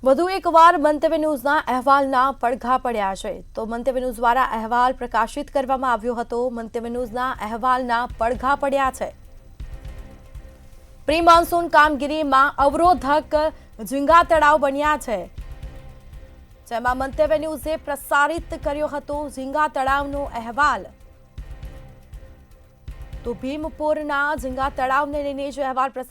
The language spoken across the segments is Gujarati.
વધુ એકવાર મંતવ્ય ન્યૂઝના અહેવાલના પડઘા પડ્યા છે તો મંતવ્ય ન્યૂઝ દ્વારા અહેવાલ પ્રકાશિત કરવામાં આવ્યો હતો। મંતવ્ય ન્યૂઝના અહેવાલના પડઘા પડ્યા છે। પ્રી મોન્સૂન કામગીરીમાં અવરોધક ઝીંગા તળાવ બન્યા છે, જેમાં મંતવ્ય ન્યૂઝે પ્રસારિત કર્યો હતો ઝીંગા તળાવનો અહેવાલ। તો ભીમપુરના ઝીંગા તળાવને લઈને જે અહેવાલ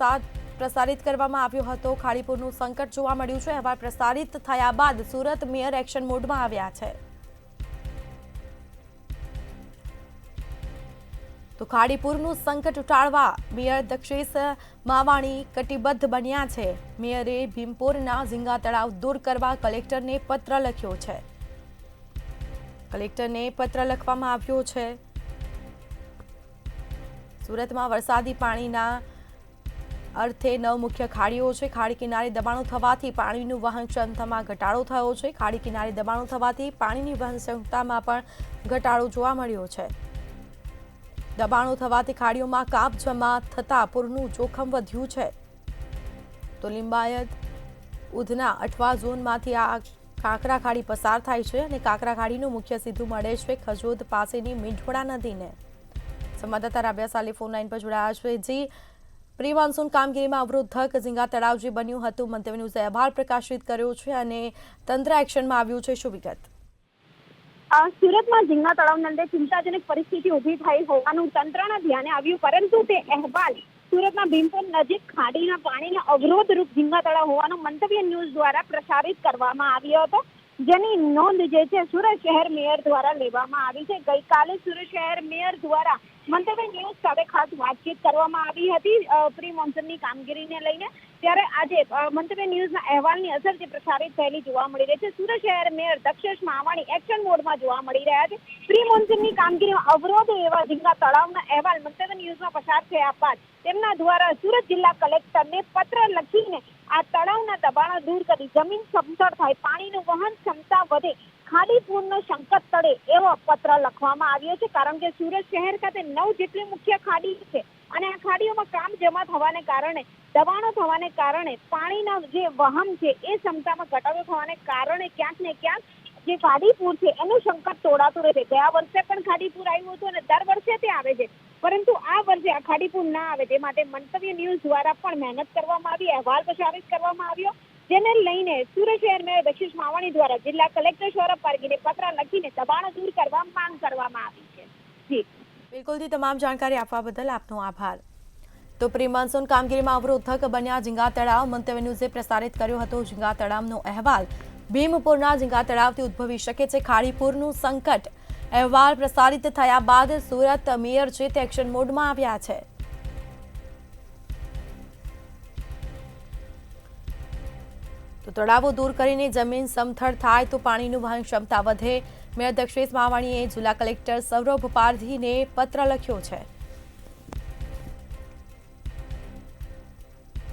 પ્રસારિત કરવામાં આવ્યો હતો, ખાડીપુરનું સંકટ જોવા મળ્યું છે। અહેવાલ પ્રસારિત થયા બાદ સુરત મેયર એક્શન મોડમાં આવ્યા છે। તો ખાડીપુરનું સંકટ ટાળવા મેયર દક્ષેશ માવાણી કટિબદ્ધ બન્યા છે। મેયરે ભીમપુરના ઝીંગા તળાવ દૂર કરવા કલેક્ટરને પત્ર લખ્યો છે। કલેક્ટરને પત્ર લખવામાં આવ્યો છે। સુરતમાં વરસાદી પાણીના અર્થે 9 મુખ્ય ખાડીઓ છે। ખાડી કિનારે દબાણો થવાથી પાણીનું વહન ક્ષમતામાં ઘટાડો થયો છે। ખાડી કિનારે દબાણો થવાથી પાણીની વહન ક્ષમતામાં પણ ઘટાડો જોવા મળ્યો છે। દબાણો થવાથી ખાડીઓમાં કાપ જમા થતા પૂરનું જોખમ વધ્યું છે। તો લિંબાયત ઉધના અઠવા ઝોનમાંથી આ કાંકરા ખાડી પસાર થાય છે અને કાંકરા ખાડીનું મુખ્ય સીધું મળે છે ખજોદ પાસેની મીંઢોળા નદીને। સંવાદદાતા રાબિયા સાલી ફોન લાઈન પર જોડાયા છે। જી, પ્રી મોન્સૂન કામગીરીમાં અવરોધક ઝીંગા તળાવ જે બન્યું હતું, મંતવ્ય ન્યૂઝે અહેવાલ પ્રકાશિત કર્યો છે અને તંત્ર એક્શનમાં આવ્યું છે, શું વિગત? સુરતમાં ઝીંગા તળાવને લીધે ચિંતાજનક પરિસ્થિતિ ઊભી થઈ હોવાનું તંત્રના ધ્યાને આવ્યું, પરંતુ તે અહેવાલ સુરતના ભીમપુર નજીક ખાડીના પાણીને અવરોધરૂપ ઝીંગા તળાવ હોવાનું મંતવ્ય ન્યૂઝ દ્વારા પ્રસારિત કરવામાં આવ્યો હતો, જેની નોંધ જે છે સુરત શહેર મેયર દ્વારા લેવામાં આવી છે। ગઈકાલે સુરત શહેર મેયર દ્વારા મંતવ્ય ન્યૂઝ સાથે ખાસ વાતચીત કરવામાં આવી હતી પ્રી મોન્સૂનની કામગીરીને લઈને। ત્યારે આજે મંતવ્ય ન્યૂઝના અહેવાલની અસર જે પ્રસારિત થયેલી જોવા મળી રહી છે। સુરત શહેર મેયર દક્ષેશ માવાણી એક્શન મોડમાં જોવા મળી રહ્યા છે। પ્રી મોન્સૂનની કામગીરીમાં અવરોધ એવા ઝીંગા તળાવના અહેવાલ મંતવ્ય ન્યૂઝમાં પસાર થયા બાદ તેમના દ્વારા સુરત જિલ્લા કલેક્ટરને પત્ર લખીને આ તળાવના દબાણો દૂર કરી જમીન સમતળ થાય, પાણીનું વહન ક્ષમતા વધે, ખાડીપુરનો સંકટ ટળે એવો પત્ર લખવામાં આવ્યો છે। કારણ કે સુરત શહેર ખાતે 9 જેટલી મુખ્ય ખાડી છે અને આ ખાડીઓમાં કામ જમા થવાને કારણે, દબાણો થવાને કારણે પાણીના જે વહન છે એ ક્ષમતામાં ઘટાડો થવાને કારણે ક્યાંક ને ક્યાંક જે ખાડીપુર છે એનું સંકટ તોડાતું રહે છે। ગયા વર્ષે પણ ખાડીપુર આવ્યું હતું અને દર વર્ષે તે આવે છે, પરંતુ આ વર્ષે આ ખાડીપુર ના આવે તે માટે મંતવ્ય ન્યૂઝ દ્વારા પણ મહેનત કરવામાં આવી, અહેવાલ પ્રસારિત કરવામાં આવ્યો, જેને લઈને સુરત શહેર મેયર દક્ષેશ માવાણી દ્વારા જિલ્લા કલેક્ટર સૌરભ પારગીને પત્ર લખીને દબાણો દૂર કરવા માંગ કરવામાં આવી છે। જી બિલકુલથી તમામ જાણકારી આપવા બદલ આપનો આભાર। તો પ્રી મોન્સૂન કામગીરીમાં અવરોધક બન્યા ઝીંગા તળાવ, મંતવ્ય ન્યૂઝે પ્રસારિત કર્યો હતો ઝીંગા તળાવનો અહેવાલ। ભીમપુરના ઝીંગા તળાવથી ઉદ્ભવી શકે છે ખાડીપુરનું સંકટ। અહેવાલ પ્રસારિત થયા બાદ સુરત મેયર છે તે એક્શન મોડમાં આવ્યા છે। તો તળાવો દૂર કરીને જમીન સમથળ થાય તો પાણીનું વહન ક્ષમતા વધે। મેયર દક્ષેશ માવાણીએ જિલ્લા કલેક્ટર સૌરભ પારધીને પત્ર લખ્યો છે।